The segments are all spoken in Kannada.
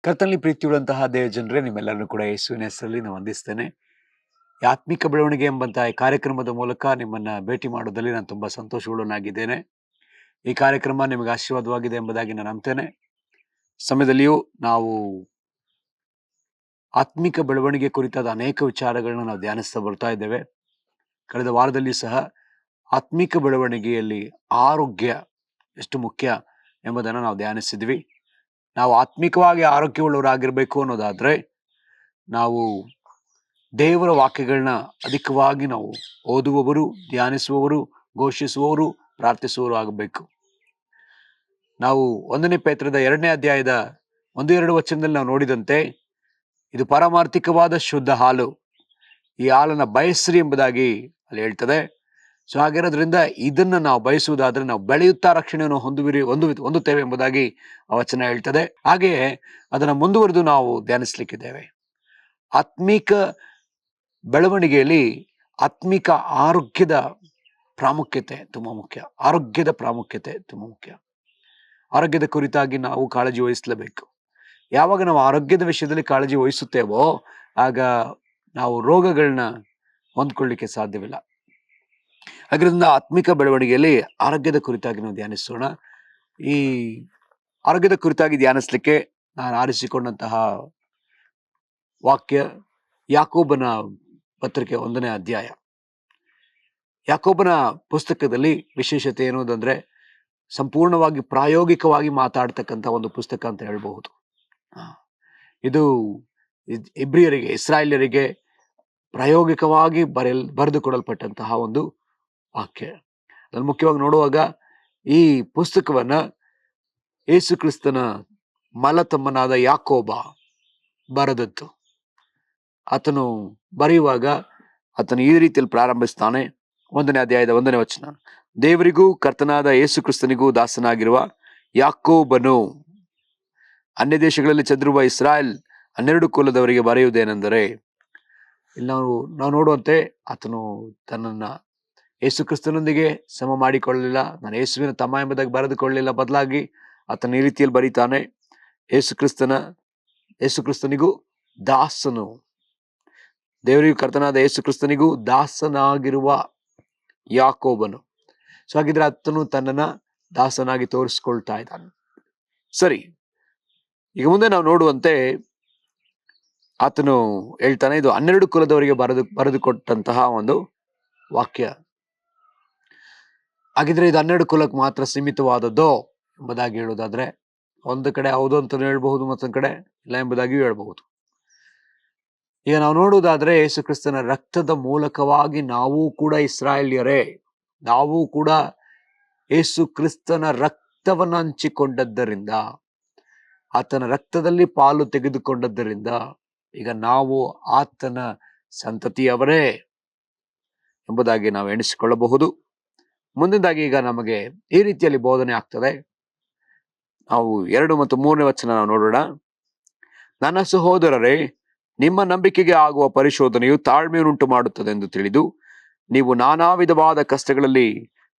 ಕರ್ತನಲ್ಲಿ ಪ್ರೀತಿಯುಳ್ಳಂತಹ ದೇವ ಜನರೇ, ನಿಮ್ಮೆಲ್ಲರನ್ನು ಕೂಡ ಯೇಸುವಿನ ಹೆಸರಲ್ಲಿ ನಾನು ವಂದಿಸ್ತೇನೆ. ಈ ಆತ್ಮಿಕ ಬೆಳವಣಿಗೆ ಎಂಬಂತಹ ಈ ಕಾರ್ಯಕ್ರಮದ ಮೂಲಕ ನಿಮ್ಮನ್ನ ಭೇಟಿ ಮಾಡೋದಲ್ಲಿ ನಾನು ತುಂಬಾ ಸಂತೋಷವುಳ್ಳನಾಗಿದ್ದೇನೆ. ಈ ಕಾರ್ಯಕ್ರಮ ನಿಮಗೆ ಆಶೀರ್ವಾದವಾಗಿದೆ ಎಂಬುದಾಗಿ ನಾನು ನಂಬ್ತೇನೆ. ಸಮಯದಲ್ಲಿಯೂ ನಾವು ಆತ್ಮಿಕ ಬೆಳವಣಿಗೆ ಕುರಿತಾದ ಅನೇಕ ವಿಚಾರಗಳನ್ನ ನಾವು ಧ್ಯಾನಿಸ್ತಾ ಬರ್ತಾ ಇದ್ದೇವೆ. ಕಳೆದ ವಾರದಲ್ಲಿ ಸಹ ಆತ್ಮಿಕ ಬೆಳವಣಿಗೆಯಲ್ಲಿ ಆರೋಗ್ಯ ಎಷ್ಟು ಮುಖ್ಯ ಎಂಬುದನ್ನು ನಾವು ಧ್ಯಾನಿಸಿದ್ವಿ. ನಾವು ಆತ್ಮಿಕವಾಗಿ ಆರೋಗ್ಯವುಳ್ಳವರಾಗಿರ್ಬೇಕು ಅನ್ನೋದಾದ್ರೆ ನಾವು ದೇವರ ವಾಕ್ಯಗಳನ್ನ ಅಧಿಕವಾಗಿ ನಾವು ಓದುವವರು, ಧ್ಯಾನಿಸುವವರು, ಘೋಷಿಸುವವರು, ಪ್ರಾರ್ಥಿಸುವವರು ಆಗಬೇಕು. ನಾವು 1 ಪೇತ್ರದ 2ನೇ ಅಧ್ಯಾಯದ 1-2 ವಚನದಲ್ಲಿ ನಾವು ನೋಡಿದಂತೆ ಇದು ಪಾರಮಾರ್ಥಿಕವಾದ ಶುದ್ಧ ಹಾಲು, ಈ ಹಾಲನ್ನ ಬಯಸ್ರಿ ಎಂಬುದಾಗಿ ಅಲ್ಲಿ ಹೇಳ್ತದೆ. ಸೊ ಹಾಗಿರೋದ್ರಿಂದ ಇದನ್ನ ನಾವು ಬಯಸುವುದಾದ್ರೆ ನಾವು ಬೆಳೆಯುತ್ತಾ ರಕ್ಷಣೆಯನ್ನು ಹೊಂದುತ್ತೇವೆ ಎಂಬುದಾಗಿ ಆ ವಚನ ಹೇಳ್ತದೆ. ಹಾಗೆಯೇ ಅದನ್ನ ಮುಂದುವರೆದು ನಾವು ಧ್ಯಾನಿಸ್ಲಿಕ್ಕಿದ್ದೇವೆ. ಆತ್ಮಿಕ ಬೆಳವಣಿಗೆಯಲ್ಲಿ ಆತ್ಮಿಕ ಆರೋಗ್ಯದ ಪ್ರಾಮುಖ್ಯತೆ ತುಂಬಾ ಮುಖ್ಯ. ಆರೋಗ್ಯದ ಕುರಿತಾಗಿ ನಾವು ಕಾಳಜಿ ವಹಿಸಲೇಬೇಕು. ಯಾವಾಗ ನಾವು ಆರೋಗ್ಯದ ವಿಷಯದಲ್ಲಿ ಕಾಳಜಿ ವಹಿಸುತ್ತೇವೋ ಆಗ ನಾವು ರೋಗಗಳನ್ನ ಹೊಂದ್ಕೊಳ್ಳಿಕ್ಕೆ ಸಾಧ್ಯವಿಲ್ಲ. ಅದರಿಂದ ಆತ್ಮಿಕ ಬೆಳವಣಿಗೆಯಲ್ಲಿ ಆರೋಗ್ಯದ ಕುರಿತಾಗಿ ನಾವು ಧ್ಯಾನಿಸೋಣ. ಈ ಆರೋಗ್ಯದ ಕುರಿತಾಗಿ ಧ್ಯಾನಿಸ್ಲಿಕ್ಕೆ ನಾನು ಆರಿಸಿಕೊಂಡಂತಹ ವಾಕ್ಯ ಯಾಕೋಬನ ಪತ್ರಿಕೆ 1ನೇ ಅಧ್ಯಾಯ. ಯಾಕೋಬನ ಪುಸ್ತಕದಲ್ಲಿ ವಿಶೇಷತೆ ಏನೋದಂದ್ರೆ ಸಂಪೂರ್ಣವಾಗಿ ಪ್ರಾಯೋಗಿಕವಾಗಿ ಮಾತಾಡ್ತಕ್ಕಂಥ ಒಂದು ಪುಸ್ತಕ ಅಂತ ಹೇಳ್ಬಹುದು. ಇದು ಇಬ್ರಿಯರಿಗೆ, ಇಸ್ರಾಯೇಲ್ಯರಿಗೆ ಪ್ರಾಯೋಗಿಕವಾಗಿ ಬರೆದುಕೊಡಲ್ಪಟ್ಟಂತಹ ಒಂದು ವಾಕ್ಯ. ಅದನ್ನು ಮುಖ್ಯವಾಗಿ ನೋಡುವಾಗ ಈ ಪುಸ್ತಕವನ್ನ ಯೇಸು ಕ್ರಿಸ್ತನ ಮಲತಮ್ಮನಾದ ಯಾಕೋಬ ಬರೆದದ್ದು. ಆತನು ಬರೆಯುವಾಗ ಆತನು ಈ ರೀತಿಯಲ್ಲಿ ಪ್ರಾರಂಭಿಸ್ತಾನೆ. 1ನೇ ಅಧ್ಯಾಯದ 1ನೇ ವಚನ. ದೇವರಿಗೂ ಕರ್ತನಾದ ಯೇಸು ಕ್ರಿಸ್ತನಿಗೂ ದಾಸನಾಗಿರುವ ಯಾಕೋಬನು ಅನ್ಯ ದೇಶಗಳಲ್ಲಿ ಚದುರುವ ಇಸ್ರಾಯೇಲ್ 12 ಕುಲದವರಿಗೆ ಬರೆಯುವುದೇನೆಂದರೆ, ಇಲ್ಲಿ ನಾವು ನೋಡುವಂತೆ ಆತನು ತನ್ನನ್ನ ಯೇಸು ಕ್ರಿಸ್ತನೊಂದಿಗೆ ಸಮ ಮಾಡಿಕೊಳ್ಳಲಿಲ್ಲ. ನಾನು ಯೇಸುವಿನ ತಮ್ಮ ಎಂಬುದಾಗಿ ಬರೆದುಕೊಳ್ಳಲಿಲ್ಲ. ಬದಲಾಗಿ ಆತನ ಈ ರೀತಿಯಲ್ಲಿ ಬರೀತಾನೆ, ಯೇಸು ಕ್ರಿಸ್ತನಿಗೂ ದಾಸನು, ದೇವರಿಗೂ ಕರ್ತನಾದ ಯೇಸು ಕ್ರಿಸ್ತನಿಗೂ ದಾಸನಾಗಿರುವ ಯಾಕೋಬನು. ಸೊ ಹಾಗಿದ್ರೆ ಆತನು ತನ್ನನ್ನ ದಾಸನಾಗಿ ತೋರಿಸ್ಕೊಳ್ತಾ ಇದ್ದಾನೆ. ಸರಿ, ಈಗ ಮುಂದೆ ನಾವು ನೋಡುವಂತೆ ಆತನು ಹೇಳ್ತಾನೆ, ಇದು 12 ಕುಲದವರಿಗೆ ಬರೆದುಕೊಟ್ಟಂತಹ ಒಂದು ವಾಕ್ಯ. ಹಾಗಿದ್ರೆ ಇದು 12 ಕುಲಕ್ಕೆ ಮಾತ್ರ ಸೀಮಿತವಾದದ್ದೋ ಎಂಬುದಾಗಿ ಹೇಳುವುದಾದ್ರೆ ಒಂದು ಕಡೆ ಹೌದು ಅಂತ ಹೇಳ್ಬಹುದು, ಮತ್ತೊಂದು ಕಡೆ ಇಲ್ಲ ಎಂಬುದಾಗಿಯೂ ಹೇಳ್ಬಹುದು. ಈಗ ನಾವು ನೋಡುವುದಾದ್ರೆ ಯೇಸು ಕ್ರಿಸ್ತನ ರಕ್ತದ ಮೂಲಕವಾಗಿ ನಾವು ಕೂಡ ಇಸ್ರಾಯೇಲ್ಯರೇ, ನಾವು ಕೂಡ ಯೇಸು ಕ್ರಿಸ್ತನ ರಕ್ತವನ್ನು ಹಂಚಿಕೊಂಡದ್ದರಿಂದ, ಆತನ ರಕ್ತದಲ್ಲಿ ಪಾಲು ತೆಗೆದುಕೊಂಡದ್ದರಿಂದ ಈಗ ನಾವು ಆತನ ಸಂತತಿಯವರೇ ಎಂಬುದಾಗಿ ನಾವು ಎಣಿಸಿಕೊಳ್ಳಬಹುದು. ಮುಂದಿನದಾಗಿ ಈಗ ನಮಗೆ ಈ ರೀತಿಯಲ್ಲಿ ಬೋಧನೆ ಆಗ್ತದೆ. ನಾವು 2 ಮತ್ತು 3ನೇ ವಚನ ನಾವು ನೋಡೋಣ. ನನ್ನ ಸಹೋದರರೇ, ನಿಮ್ಮ ನಂಬಿಕೆಗೆ ಆಗುವ ಪರಿಶೋಧನೆಯು ತಾಳ್ಮೆಯನ್ನುಂಟು ಮಾಡುತ್ತದೆ ಎಂದು ತಿಳಿದು ನೀವು ನಾನಾ ವಿಧವಾದ ಕಷ್ಟಗಳಲ್ಲಿ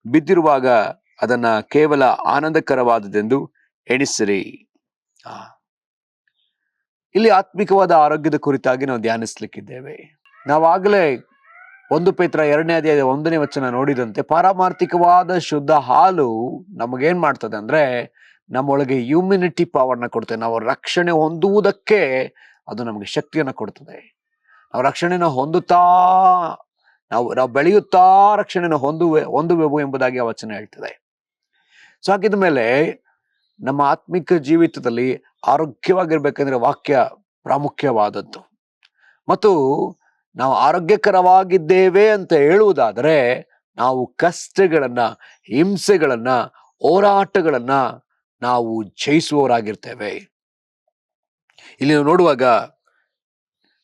ಬಿದ್ದಿರುವಾಗ ಅದನ್ನ ಕೇವಲ ಆನಂದಕರವಾದದೆಂದು ಎಣಿಸಿರಿ. ಇಲ್ಲಿ ಆತ್ಮಿಕವಾದ ಆರೋಗ್ಯದ ಕುರಿತಾಗಿ ನಾವು ಧ್ಯಾನಿಸ್ಲಿಕ್ಕಿದ್ದೇವೆ. ನಾವಾಗಲೇ 1 ಪೇತ್ರ 2ನೇ ಅಧ್ಯಾಯದ 1ನೇ ವಚನ ನೋಡಿದಂತೆ ಪಾರಮಾರ್ಥಿಕವಾದ ಶುದ್ಧ ಹಾಲು ನಮಗೇನ್ ಮಾಡ್ತದೆ ಅಂದ್ರೆ ನಮ್ಮೊಳಗೆ ಇಮ್ಯುನಿಟಿ ಪವರ್ನ ಕೊಡ್ತದೆ. ನಾವು ರಕ್ಷಣೆ ಹೊಂದುವುದಕ್ಕೆ ಅದು ನಮಗೆ ಶಕ್ತಿಯನ್ನ ಕೊಡ್ತದೆ. ನಾವು ರಕ್ಷಣೆನ ಹೊಂದುತ್ತಾ ನಾವು ಬೆಳೆಯುತ್ತಾ ರಕ್ಷಣೆನ ಹೊಂದುವೆವು ಎಂಬುದಾಗಿ ಆ ವಚನ ಹೇಳ್ತದೆ. ಸೊ ಹಾಗಿದ ಮೇಲೆ ನಮ್ಮ ಆತ್ಮಿಕ ಜೀವಿತದಲ್ಲಿ ಆರೋಗ್ಯವಾಗಿರ್ಬೇಕಂದ್ರೆ ವಾಕ್ಯ ಪ್ರಾಮುಖ್ಯವಾದದ್ದು. ಮತ್ತು ನಾವು ಆರೋಗ್ಯಕರವಾಗಿದ್ದೇವೆ ಅಂತ ಹೇಳುವುದಾದರೆ ನಾವು ಕಷ್ಟಗಳನ್ನ, ಹಿಂಸೆಗಳನ್ನ, ಹೋರಾಟಗಳನ್ನ ನಾವು ಜಯಿಸುವವರಾಗಿರ್ತೇವೆ. ಇಲ್ಲಿ ನಾವು ನೋಡುವಾಗ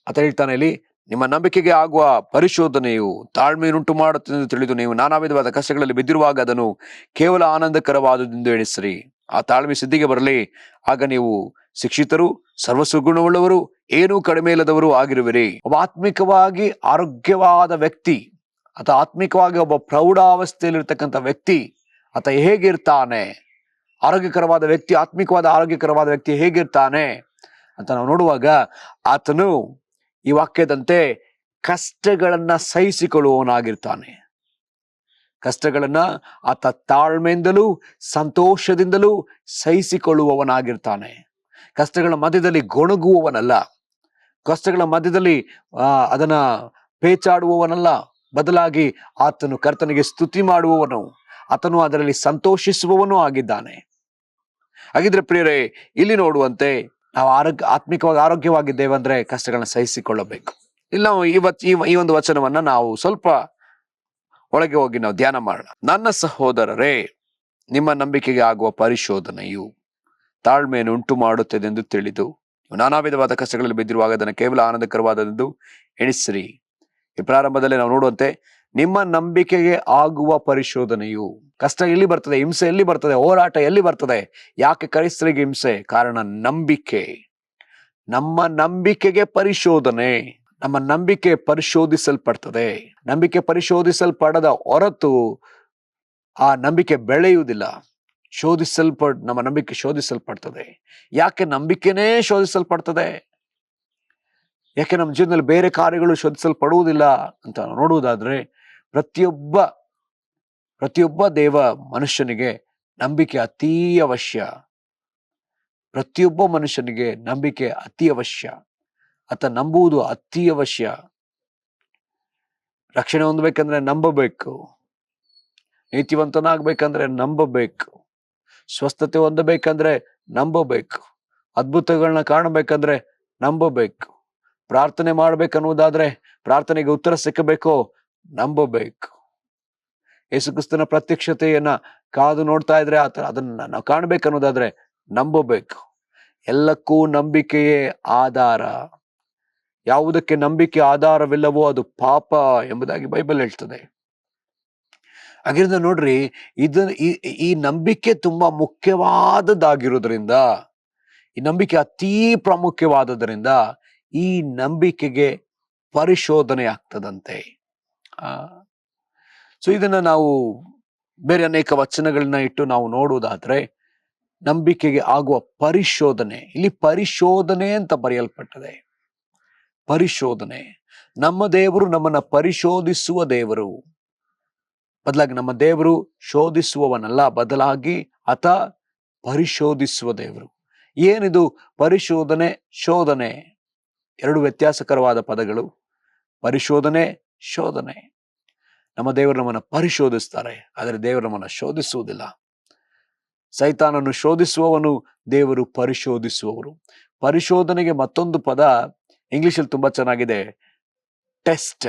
ಆತ ಹೇಳ್ತಾನೆ, ಇಲ್ಲಿ ನಿಮ್ಮ ನಂಬಿಕೆಗೆ ಆಗುವ ಪರಿಶೋಧನೆಯು ತಾಳ್ಮೆಯನ್ನುಂಟು ಮಾಡುತ್ತದೆ ಎಂದು ತಿಳಿದು ನೀವು ನಾನಾ ವಿಧವಾದ ಕಷ್ಟಗಳಲ್ಲಿ ಬಿದ್ದಿರುವಾಗ ಅದನ್ನು ಕೇವಲ ಆನಂದಕರವಾದುದೆಂದು ಎಣಿಸಿರಿ. ಆ ತಾಳ್ಮೆ ಸಿದ್ಧಿಗೆ ಬರಲಿ, ಆಗ ನೀವು ಶಿಕ್ಷಿತರು, ಸರ್ವಸುಗುಣವುಳ್ಳವರು, ಏನೂ ಕಡಿಮೆ ಇಲ್ಲದವರು ಆಗಿರುವಿರಿ. ಒಬ್ಬ ಆತ್ಮಿಕವಾಗಿ ಆರೋಗ್ಯವಾದ ವ್ಯಕ್ತಿ, ಆತ ಆತ್ಮಿಕವಾಗಿ ಒಬ್ಬ ಪ್ರೌಢಾವಸ್ಥೆಯಲ್ಲಿರ್ತಕ್ಕಂಥ ವ್ಯಕ್ತಿ ಆತ ಹೇಗಿರ್ತಾನೆ, ಆರೋಗ್ಯಕರವಾದ ವ್ಯಕ್ತಿ, ಆತ್ಮಿಕವಾದ ಆರೋಗ್ಯಕರವಾದ ವ್ಯಕ್ತಿ ಹೇಗಿರ್ತಾನೆ ಅಂತ ನಾವು ನೋಡುವಾಗ, ಆತನು ಈ ವಾಕ್ಯದಂತೆ ಕಷ್ಟಗಳನ್ನ ಸಹಿಸಿಕೊಳ್ಳುವವನಾಗಿರ್ತಾನೆ. ಕಷ್ಟಗಳನ್ನ ಆತ ತಾಳ್ಮೆಯಿಂದಲೂ ಸಂತೋಷದಿಂದಲೂ ಸಹಿಸಿಕೊಳ್ಳುವವನಾಗಿರ್ತಾನೆ. ಕಷ್ಟಗಳ ಮಧ್ಯದಲ್ಲಿ ಗೊಣಗುವವನಲ್ಲ, ಕಷ್ಟಗಳ ಮಧ್ಯದಲ್ಲಿ ಅದನ್ನ ಪೇಚಾಡುವವನಲ್ಲ, ಬದಲಾಗಿ ಆತನು ಕರ್ತನಿಗೆ ಸ್ತುತಿ ಮಾಡುವವನು, ಆತನು ಅದರಲ್ಲಿ ಸಂತೋಷಿಸುವವನು ಆಗಿದ್ದಾನೆ. ಹಾಗಿದ್ರೆ ಪ್ರಿಯರೇ, ಇಲ್ಲಿ ನೋಡುವಂತೆ ನಾವು ಆತ್ಮಿಕವಾಗಿ ಆರೋಗ್ಯವಾಗಿದ್ದೇವೆ ಅಂದ್ರೆ ಕಷ್ಟಗಳನ್ನ ಸಹಿಸಿಕೊಳ್ಳಬೇಕು. ಇಲ್ಲಿ ನಾವು ಈ ಒಂದು ವಚನವನ್ನ ನಾವು ಸ್ವಲ್ಪ ಒಳಗೆ ಹೋಗಿ ನಾವು ಧ್ಯಾನ ಮಾಡೋಣ. ನನ್ನ ಸಹೋದರರೇ, ನಿಮ್ಮ ನಂಬಿಕೆಗೆ ಆಗುವ ಪರಿಶೋಧನೆಯು ತಾಳ್ಮೆಯನ್ನು ಉಂಟು ಮಾಡುತ್ತದೆ ಎಂದು ತಿಳಿದು ನಾನಾ ವಿಧವಾದ ಕಷ್ಟಗಳಲ್ಲಿ ಬಿದ್ದಿರುವಾಗ ಅದನ್ನು ಕೇವಲ ಆನಂದಕರವಾದದ್ದು ಎಣಿಸಿರಿ. ಈ ಪ್ರಾರಂಭದಲ್ಲಿ ನಾವು ನೋಡುವಂತೆ ನಿಮ್ಮ ನಂಬಿಕೆಗೆ ಆಗುವ ಪರಿಶೋಧನೆಯು, ಕಷ್ಟ ಎಲ್ಲಿ ಬರ್ತದೆ, ಹಿಂಸೆ ಎಲ್ಲಿ ಬರ್ತದೆ, ಹೋರಾಟ ಎಲ್ಲಿ ಬರ್ತದೆ? ಯಾಕೆ ಕ್ರೈಸ್ತರಿಗೆ ಹಿಂಸೆ? ಕಾರಣ ನಂಬಿಕೆ. ನಮ್ಮ ನಂಬಿಕೆಗೆ ಪರಿಶೋಧನೆ, ನಮ್ಮ ನಂಬಿಕೆ ಪರಿಶೋಧಿಸಲ್ಪಡ್ತದೆ. ನಂಬಿಕೆ ಪರಿಶೋಧಿಸಲ್ಪಡದ ಹೊರತು ಆ ನಂಬಿಕೆ ಬೆಳೆಯುವುದಿಲ್ಲ. ನಮ್ಮ ನಂಬಿಕೆ ಶೋಧಿಸಲ್ಪಡ್ತದೆ. ಯಾಕೆ ನಂಬಿಕೆನೇ ಶೋಧಿಸಲ್ಪಡ್ತದೆ? ಯಾಕೆ ನಮ್ಮ ಜೀವನದಲ್ಲಿ ಬೇರೆ ಕಾರ್ಯಗಳು ಶೋಧಿಸಲ್ಪಡುವುದಿಲ್ಲ ಅಂತ ನೋಡುವುದಾದ್ರೆ, ಪ್ರತಿಯೊಬ್ಬ ದೇವ ಮನುಷ್ಯನಿಗೆ ನಂಬಿಕೆ ಅತೀ ಅವಶ್ಯ. ಪ್ರತಿಯೊಬ್ಬ ಮನುಷ್ಯನಿಗೆ ನಂಬಿಕೆ ಅತಿ ಅವಶ್ಯ. ಆತ ನಂಬುವುದು ಅತಿ ಅವಶ್ಯ. ರಕ್ಷಣೆ ಹೊಂದಬೇಕಂದ್ರೆ ನಂಬಬೇಕು, ನೀತಿವಂತನಾಗ್ಬೇಕಂದ್ರೆ ನಂಬಬೇಕು, ಸ್ವಸ್ಥತೆ ಹೊಂದಬೇಕಂದ್ರೆ ನಂಬಬೇಕು, ಅದ್ಭುತಗಳನ್ನ ಕಾಣಬೇಕಂದ್ರೆ ನಂಬಬೇಕು, ಪ್ರಾರ್ಥನೆ ಮಾಡ್ಬೇಕನ್ನುವುದಾದ್ರೆ, ಪ್ರಾರ್ಥನೆಗೆ ಉತ್ತರ ಸಿಕ್ಕಬೇಕೋ ನಂಬಬೇಕು. ಯೇಸು ಕ್ರಿಸ್ತನ ಪ್ರತ್ಯಕ್ಷತೆಯನ್ನ ಕಾದು ನೋಡ್ತಾ ಇದ್ರೆ ಅದನ್ನ ನಾವು ಕಾಣ್ಬೇಕನ್ನೋದಾದ್ರೆ ನಂಬಬೇಕು. ಎಲ್ಲಕ್ಕೂ ನಂಬಿಕೆಯೇ ಆಧಾರ. ಯಾವುದಕ್ಕೆ ನಂಬಿಕೆ ಆಧಾರವಿಲ್ಲವೋ ಅದು ಪಾಪ ಎಂಬುದಾಗಿ ಬೈಬಲ್ ಹೇಳ್ತದೆ. ಹಾಗಿರೋದ್ರಿಂದ ನೋಡ್ರಿ, ಈ ನಂಬಿಕೆ ತುಂಬಾ ಮುಖ್ಯವಾದದ್ದಾಗಿರೋದ್ರಿಂದ, ಈ ನಂಬಿಕೆ ಅತೀ ಪ್ರಾಮುಖ್ಯವಾದದ್ರಿಂದ ಈ ನಂಬಿಕೆಗೆ ಪರಿಶೋಧನೆ ಆಗ್ತದಂತೆ. ಸೊ ಇದನ್ನ ನಾವು ಬೇರೆ ಅನೇಕ ವಚನಗಳನ್ನ ಇಟ್ಟು ನಾವು ನೋಡುವುದಾದ್ರೆ, ನಂಬಿಕೆಗೆ ಆಗುವ ಪರಿಶೋಧನೆ, ಇಲ್ಲಿ ಪರಿಶೋಧನೆ ಅಂತ ಬರೆಯಲ್ಪಟ್ಟದೆ. ಪರಿಶೋಧನೆ. ನಮ್ಮ ದೇವರು ನಮ್ಮನ್ನ ಪರಿಶೋಧಿಸುವ ದೇವರು. ಬದಲಾಗಿ ನಮ್ಮ ದೇವರು ಶೋಧಿಸುವವನಲ್ಲ, ಬದಲಾಗಿ ಆತ ಪರಿಶೋಧಿಸುವ ದೇವರು. ಏನಿದು ಪರಿಶೋಧನೆ, ಶೋಧನೆ ಎರಡು ವ್ಯತ್ಯಾಸಕರವಾದ ಪದಗಳು. ಪರಿಶೋಧನೆ, ಶೋಧನೆ. ನಮ್ಮ ದೇವರು ನಮ್ಮನ್ನ ಪರಿಶೋಧಿಸ್ತಾರೆ, ಆದರೆ ದೇವರು ನಮ್ಮನ್ನ ಶೋಧಿಸುವುದಿಲ್ಲ. ಸೈತಾನನ್ನು ಶೋಧಿಸುವವನು, ದೇವರು ಪರಿಶೋಧಿಸುವವರು. ಪರಿಶೋಧನೆಗೆ ಮತ್ತೊಂದು ಪದ ಇಂಗ್ಲಿಷಲ್ಲಿ ತುಂಬಾ ಚೆನ್ನಾಗಿದೆ, ಟೆಸ್ಟ್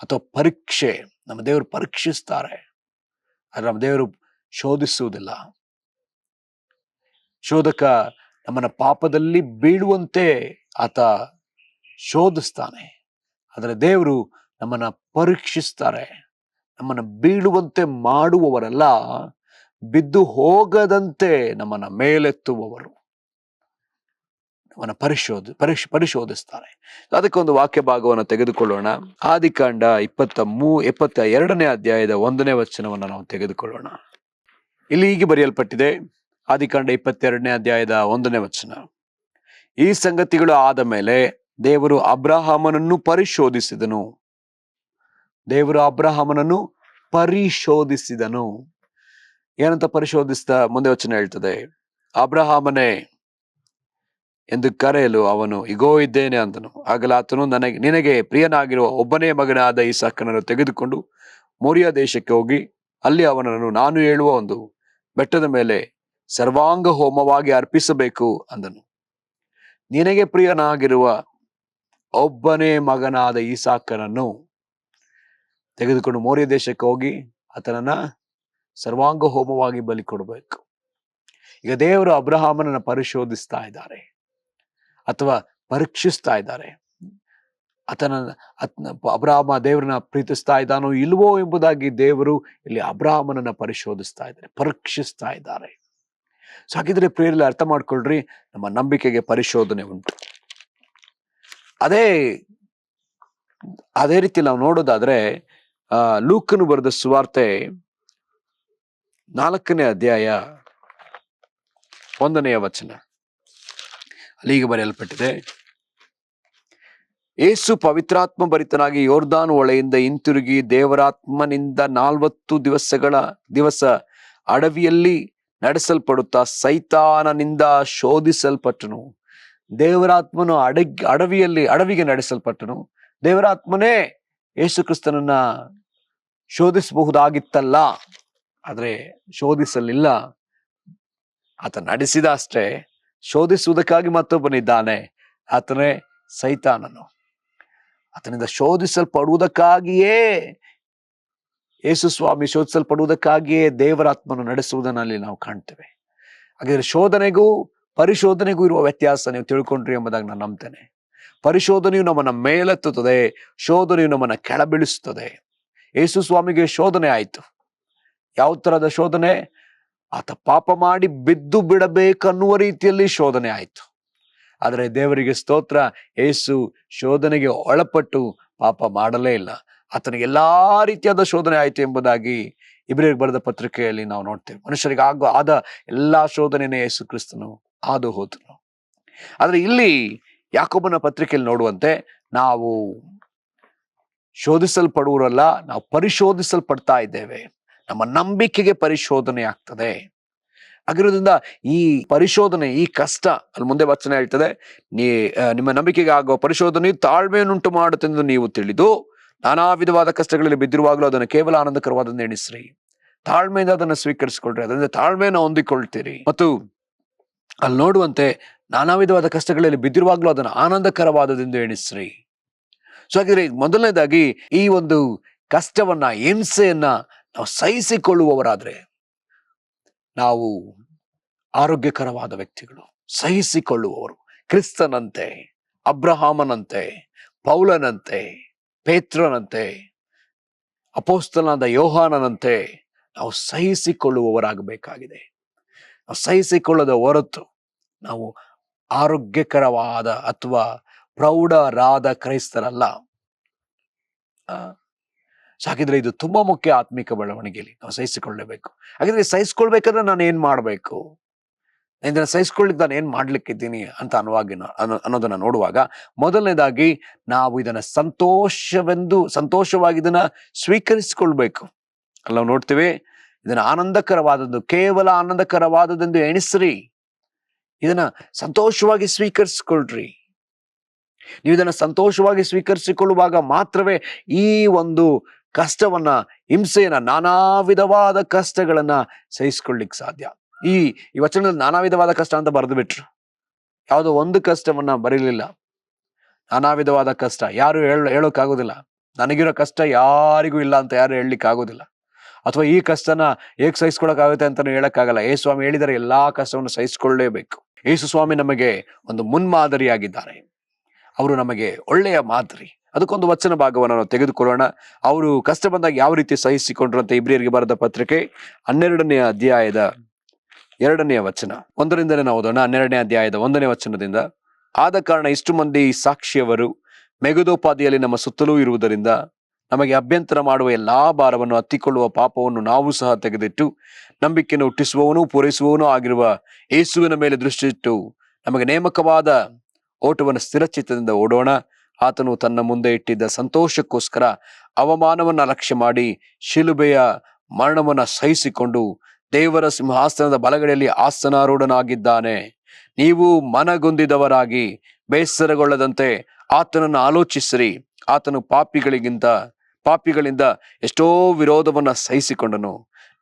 ಅಥವಾ ಪರೀಕ್ಷೆ. ನಮ್ಮ ದೇವರು ಪರೀಕ್ಷಿಸ್ತಾರೆ, ಆದ್ರೆ ನಮ್ಮ ದೇವರು ಶೋಧಿಸುವುದಿಲ್ಲ. ಶೋಧಕ ನಮ್ಮನ್ನ ಪಾಪದಲ್ಲಿ ಬೀಳುವಂತೆ ಆತ ಶೋಧಿಸ್ತಾನೆ, ಆದರೆ ದೇವರು ನಮ್ಮನ್ನ ಪರೀಕ್ಷಿಸ್ತಾರೆ. ನಮ್ಮನ್ನ ಬೀಳುವಂತೆ ಮಾಡುವವರಲ್ಲ, ಬಿದ್ದು ಹೋಗದಂತೆ ನಮ್ಮನ್ನ ಮೇಲೆತ್ತುವವರು. ನಮ್ಮನ್ನ ಪರಿಶೋಧಿಸ್ತಾರೆ. ಅದಕ್ಕೊಂದು ವಾಕ್ಯ ಭಾಗವನ್ನು ತೆಗೆದುಕೊಳ್ಳೋಣ. ಆದಿಕಾಂಡ 22ನೇ ಅಧ್ಯಾಯದ 1ನೇ ವಚನವನ್ನು ನಾವು ತೆಗೆದುಕೊಳ್ಳೋಣ. ಇಲ್ಲಿ ಹೀಗೆ ಬರೆಯಲ್ಪಟ್ಟಿದೆ, ಆದಿಕಾಂಡ 22ನೇ ಅಧ್ಯಾಯದ 1ನೇ ವಚನ. ಈ ಸಂಗತಿಗಳು ಆದ ಮೇಲೆ ದೇವರು ಅಬ್ರಹಾಮನನ್ನು ಪರಿಶೋಧಿಸಿದನು. ದೇವರು ಅಬ್ರಹಾಮನನ್ನು ಪರಿಶೋಧಿಸಿದನು. ಏನಂತ ಪರಿಶೋಧಿಸಿದ? ಮುಂದೆ ವಚನ ಹೇಳ್ತದೆ, ಅಬ್ರಹಾಮನೇ ಎಂದು ಕರೆಯಲು ಅವನು ಇಗೋ ಇದ್ದೇನೆ ಅಂದನು. ಆಗಲ ಆತನು, ನಿನಗೆ ಪ್ರಿಯನಾಗಿರುವ ಒಬ್ಬನೇ ಮಗನಾದ ಇಸಾಕನನ್ನು ತೆಗೆದುಕೊಂಡು ಮೋರಿಯಾ ದೇಶಕ್ಕೆ ಹೋಗಿ ಅಲ್ಲಿ ಅವನನ್ನು ನಾನು ಹೇಳುವ ಒಂದು ಬೆಟ್ಟದ ಮೇಲೆ ಸರ್ವಾಂಗ ಹೋಮವಾಗಿ ಅರ್ಪಿಸಬೇಕು ಅಂದನು. ನಿನಗೆ ಪ್ರಿಯನಾಗಿರುವ ಒಬ್ಬನೇ ಮಗನಾದ ಇಸಾಕನನ್ನು ತೆಗೆದುಕೊಂಡು ಮೋರಿಯಾ ದೇಶಕ್ಕೆ ಹೋಗಿ ಆತನನ್ನ ಸರ್ವಾಂಗ ಹೋಮವಾಗಿ ಬಲಿ ಕೊಡಬೇಕು. ಈಗ ದೇವರು ಅಬ್ರಹಾಮನನ್ನ ಪರಿಶೋಧಿಸ್ತಾ ಇದ್ದಾರೆ ಅಥವಾ ಪರೀಕ್ಷಿಸ್ತಾ ಇದ್ದಾರೆ. ಅಬ್ರಹಾಮ ದೇವರನ್ನ ಪ್ರೀತಿಸ್ತಾ ಇದ್ದಾನೋ ಇಲ್ವೋ ಎಂಬುದಾಗಿ ದೇವರು ಇಲ್ಲಿ ಅಬ್ರಹಾಮನನ್ನ ಪರಿಶೋಧಿಸ್ತಾ ಇದ್ದಾರೆ, ಪರೀಕ್ಷಿಸ್ತಾ ಇದ್ದಾರೆ. ಸೊ ಹಾಗಿದ್ರೆ ಪ್ರಿಯರಲ್ಲಿ ಅರ್ಥ ಮಾಡ್ಕೊಳ್ರಿ, ನಮ್ಮ ನಂಬಿಕೆಗೆ ಪರಿಶೋಧನೆ ಉಂಟು. ಅದೇ ರೀತಿ ನಾವು ನೋಡೋದಾದ್ರೆ ಲೂಕನು ಬರೆದ ಸುವಾರ್ತೆ 4ನೇ ಅಧ್ಯಾಯ 1ನೇ ವಚನ. ಅಲ್ಲಿಗೆ ಬರೆಯಲ್ಪಟ್ಟಿದೆ, ಯೇಸು ಪವಿತ್ರಾತ್ಮ ಭರಿತನಾಗಿ ಯೋರ್ದಾನು ಹೊಳೆಯಿಂದ ಹಿಂತಿರುಗಿ ದೇವರಾತ್ಮನಿಂದ 40 ದಿವಸ ಅಡವಿಯಲ್ಲಿ ನಡೆಸಲ್ಪಡುತ್ತಾ ಸೈತಾನನಿಂದ ಶೋಧಿಸಲ್ಪಟ್ಟನು. ದೇವರಾತ್ಮನು ಅಡವಿಗೆ ನಡೆಸಲ್ಪಟ್ಟನು. ದೇವರಾತ್ಮನೇ ಯೇಸು ಕ್ರಿಸ್ತನನ್ನ ಶೋಧಿಸಬಹುದಾಗಿತ್ತಲ್ಲ, ಆದ್ರೆ ಶೋಧಿಸಲಿಲ್ಲ. ಆತ ನಡೆಸಿದ ಅಷ್ಟೇ. ಶೋಧಿಸುವುದಕ್ಕಾಗಿ ಮತ್ತೊಬ್ಬನಿದ್ದಾನೆ, ಆತನೇ ಸೈತಾನನು. ಆತನಿಂದ ಶೋಧಿಸಲ್ಪಡುವುದಕ್ಕಾಗಿಯೇ ಯೇಸು ಸ್ವಾಮಿ ಶೋಧಿಸಲ್ಪಡುವುದಕ್ಕಾಗಿಯೇ ದೇವರಾತ್ಮನು ನಡೆಸುವುದನ್ನಲ್ಲಿ ನಾವು ಕಾಣ್ತೇವೆ. ಹಾಗಾದ್ರೆ ಶೋಧನೆಗೂ ಪರಿಶೋಧನೆಗೂ ಇರುವ ವ್ಯತ್ಯಾಸ ನೀವು ತಿಳ್ಕೊಂಡ್ರಿ ಎಂಬುದಾಗಿ ನಾನು ನಂಬ್ತೇನೆ. ಪರಿಶೋಧನೆಯು ನಮ್ಮನ್ನ ಮೇಲೆತ್ತುತ್ತದೆ, ಶೋಧನೆಯು ನಮ್ಮನ್ನ ಕೆಳಬೀಳಿಸುತ್ತದೆ. ಯೇಸು ಸ್ವಾಮಿಗೆ ಶೋಧನೆ ಆಯ್ತು. ಯಾವ ತರದ ಶೋಧನೆ? ಆತ ಪಾಪ ಮಾಡಿ ಬಿದ್ದು ಬಿಡಬೇಕನ್ನುವ ರೀತಿಯಲ್ಲಿ ಶೋಧನೆ ಆಯ್ತು. ಆದರೆ ದೇವರಿಗೆ ಸ್ತೋತ್ರ, ಯೇಸು ಶೋಧನೆಗೆ ಒಳಪಟ್ಟು ಪಾಪ ಮಾಡಲೇ ಇಲ್ಲ. ಆತನಿಗೆ ಎಲ್ಲಾ ರೀತಿಯಾದ ಶೋಧನೆ ಆಯ್ತು ಎಂಬುದಾಗಿ ಇಬ್ರಿಯರಿಗೆ ಬರೆದ ಪತ್ರಿಕೆಯಲ್ಲಿ ನಾವು ನೋಡ್ತೇವೆ. ಮನುಷ್ಯರಿಗೆ ಆದ ಎಲ್ಲಾ ಶೋಧನೆನೇ ಯೇಸು ಕ್ರಿಸ್ತನು ಹಾದು ಹೋದನು. ಆದ್ರೆ ಇಲ್ಲಿ ಯಾಕೋಬನ ಪತ್ರಿಕೆಯಲ್ಲಿ ನೋಡುವಂತೆ ನಾವು ಶೋಧಿಸಲ್ಪಡುವರಲ್ಲ, ನಾವು ಪರಿಶೋಧಿಸಲ್ಪಡ್ತಾ ಇದ್ದೇವೆ. ನಮ್ಮ ನಂಬಿಕೆಗೆ ಪರಿಶೋಧನೆ ಆಗ್ತದೆ. ಆಗಿರೋದ್ರಿಂದ ಈ ಪರಿಶೋಧನೆ, ಈ ಕಷ್ಟ, ಅಲ್ಲಿ ಮುಂದೆ ವಚನ ಹೇಳ್ತದೆ, ನಿಮ್ಮ ನಂಬಿಕೆಗೆ ಆಗುವ ಪರಿಶೋಧನೆಯು ತಾಳ್ಮೆಯನ್ನುಂಟು ಮಾಡುತ್ತೆಂದು ನೀವು ತಿಳಿದು ನಾನಾ ವಿಧವಾದ ಕಷ್ಟಗಳಲ್ಲಿ ಬಿದ್ದಿರುವಾಗಲೂ ಅದನ್ನು ಕೇವಲ ಆನಂದಕರವಾದನ್ನು ಎಣಿಸ್ರಿ. ತಾಳ್ಮೆಯಿಂದ ಅದನ್ನು ಸ್ವೀಕರಿಸಿಕೊಳ್ರಿ, ಅದರಿಂದ ತಾಳ್ಮೆಯನ್ನು ಹೊಂದಿಕೊಳ್ತೀರಿ. ಮತ್ತು ಅಲ್ಲಿ ನೋಡುವಂತೆ ನಾನಾ ವಿಧವಾದ ಕಷ್ಟಗಳಲ್ಲಿ ಬಿದ್ದಿರುವಾಗಲೂ ಅದನ್ನು ಆನಂದಕರವಾದದೆಂದು ಎಣಿಸ್ರಿ. ಸೊ ಹಾಗಿದ್ರೆ ಮೊದಲನೇದಾಗಿ ಈ ಒಂದು ಕಷ್ಟವನ್ನ, ಹಿಂಸೆಯನ್ನ ನಾವು ಸಹಿಸಿಕೊಳ್ಳುವವರಾದ್ರೆ ನಾವು ಆರೋಗ್ಯಕರವಾದ ವ್ಯಕ್ತಿಗಳು, ಸಹಿಸಿಕೊಳ್ಳುವವರು. ಕ್ರಿಸ್ತನಂತೆ, ಅಬ್ರಹಾಮನಂತೆ, ಪೌಲನಂತೆ, ಪೇತ್ರನಂತೆ, ಅಪೊಸ್ತಲನಾದ ಯೋಹಾನನಂತೆ ನಾವು ಸಹಿಸಿಕೊಳ್ಳುವವರಾಗಬೇಕಾಗಿದೆ. ನಾವು ಸಹಿಸಿಕೊಳ್ಳದ ಹೊರತು ನಾವು ಆರೋಗ್ಯಕರವಾದ ಅಥವಾ ಪ್ರೌಢರಾದ ಕ್ರೈಸ್ತರಲ್ಲ. ಹಾಗಿದ್ರೆ ಇದು ತುಂಬಾ ಮುಖ್ಯ ಆತ್ಮಿಕ ಬೆಳವಣಿಗೆಯಲ್ಲಿ ನಾವು ಸಹಿಸಿಕೊಳ್ಳಬೇಕು. ಹಾಗಿದ್ರೆ ಸಹಿಸ್ಕೊಳ್ಬೇಕಾದ್ರೆ ನಾನು ಏನ್ ಮಾಡ್ಬೇಕು, ಇದನ್ನ ಸಹಿಸ್ಕೊಳ್ಳಿಕ್ಕೆ ನಾನು ಏನ್ ಮಾಡ್ಲಿಕ್ಕಿದ್ದೀನಿ ಅಂತ ಅನ್ನೋದನ್ನ ನೋಡುವಾಗ, ಮೊದಲನೇದಾಗಿ ನಾವು ಇದನ್ನ ಸಂತೋಷವಾಗಿ ಇದನ್ನ ಸ್ವೀಕರಿಸಿಕೊಳ್ಬೇಕು. ಅಲ್ಲಿ ನಾವು ನೋಡ್ತೀವಿ, ಇದನ್ನ ಆನಂದಕರವಾದದ್ದು, ಕೇವಲ ಆನಂದಕರವಾದದೆಂದು ಎಣಿಸ್ರಿ. ಇದನ್ನ ಸಂತೋಷವಾಗಿ ಸ್ವೀಕರಿಸಿಕೊಳ್ರಿ. ನೀವು ಇದನ್ನ ಸಂತೋಷವಾಗಿ ಸ್ವೀಕರಿಸಿಕೊಳ್ಳುವಾಗ ಮಾತ್ರವೇ ಈ ಒಂದು ಕಷ್ಟವನ್ನ, ಹಿಂಸೆಯನ್ನ, ನಾನಾ ವಿಧವಾದ ಕಷ್ಟಗಳನ್ನ ಸಹಿಸ್ಕೊಳ್ಳಿಕ್ ಸಾಧ್ಯ. ಈ ವಚನದಲ್ಲಿ ನಾನಾ ವಿಧವಾದ ಕಷ್ಟ ಅಂತ ಬರೆದು ಬಿಟ್ರು. ಯಾವುದೋ ಒಂದು ಕಷ್ಟವನ್ನ ಬರೀಲಿಲ್ಲ. ನಾನಾ ವಿಧವಾದ ಕಷ್ಟ ಯಾರು ಹೇಳೋಕ್ಕಾಗೋದಿಲ್ಲ. ನನಗಿರೋ ಕಷ್ಟ ಯಾರಿಗೂ ಇಲ್ಲ ಅಂತ ಯಾರು ಹೇಳಲಿಕ್ಕೆ ಆಗೋದಿಲ್ಲ. ಅಥವಾ ಈ ಕಷ್ಟನ ಹೇಗೆ ಸಹಿಸ್ಕೊಳಕ್ಕಾಗುತ್ತೆ ಅಂತಾನು ಹೇಳಕ್ಕಾಗಲ್ಲ. ಯೇಸು ಸ್ವಾಮಿ ಹೇಳಿದರೆ ಎಲ್ಲಾ ಕಷ್ಟವನ್ನು ಸಹಿಸ್ಕೊಳ್ಳೇಬೇಕು. ಯೇಸು ಸ್ವಾಮಿ ನಮಗೆ ಒಂದು ಮುನ್ಮಾದರಿಯಾಗಿದ್ದಾರೆ. ಅವರು ನಮಗೆ ಒಳ್ಳೆಯ ಮಾದರಿ. ಅದಕ್ಕೊಂದು ವಚನ ಭಾಗವನ್ನು ನಾವು ತೆಗೆದುಕೊಳ್ಳೋಣ. ಅವರು ಕಷ್ಟ ಬಂದಾಗ ಯಾವ ರೀತಿ ಸಹಿಸಿಕೊಂಡ್ರು ಅಂತ ಇಬ್ರಿಯರಿಗೆ ಬರೆದ ಪತ್ರಿಕೆ 12ನೇ ಅಧ್ಯಾಯದ 2ನೇ ವಚನ, 1ರಿಂದಲೇ ನಾವು ಓದೋಣ. 12ನೇ ಅಧ್ಯಾಯದ 1ನೇ ವಚನದಿಂದ, ಆದ ಕಾರಣ ಇಷ್ಟು ಮಂದಿ ಸಾಕ್ಷಿಯವರು ಮೆಗದೋಪಾದಿಯಲ್ಲಿ ನಮ್ಮ ಸುತ್ತಲೂ ಇರುವುದರಿಂದ ನಮಗೆ ಅಭ್ಯಂತರ ಮಾಡುವ ಎಲ್ಲಾ ಭಾರವನ್ನು ಹತ್ತಿಕೊಳ್ಳುವ ಪಾಪವನ್ನು ನಾವು ಸಹ ತೆಗೆದಿಟ್ಟು ನಂಬಿಕೆಯನ್ನು ಹುಟ್ಟಿಸುವವನು ಪೂರೈಸುವವನು ಆಗಿರುವ ಯೇಸುವಿನ ಮೇಲೆ ದೃಷ್ಟಿಯಿಟ್ಟು ನಮಗೆ ನೇಮಕವಾದ ಓಟವನ್ನು ಸ್ಥಿರಚಿತ್ತದಿಂದ ಓಡೋಣ. ಆತನು ತನ್ನ ಮುಂದೆ ಇಟ್ಟಿದ್ದ ಸಂತೋಷಕ್ಕೋಸ್ಕರ ಅವಮಾನವನ್ನ ಲಕ್ಷ್ಯ ಮಾಡಿ ಶಿಲುಬೆಯ ಮರಣವನ್ನ ಸಹಿಸಿಕೊಂಡು ದೇವರ ಸಿಂಹಾಸನದ ಬಲಗಡೆಯಲ್ಲಿ ಆಸನಾರೂಢನಾಗಿದ್ದಾನೆ. ನೀವು ಮನಗುಂದಿದವರಾಗಿ ಬೇಸರಗೊಳ್ಳದಂತೆ ಆತನನ್ನು ಆಲೋಚಿಸಿರಿ. ಆತನು ಪಾಪಿಗಳಿಂದ ಎಷ್ಟೋ ವಿರೋಧವನ್ನ ಸಹಿಸಿಕೊಂಡನು.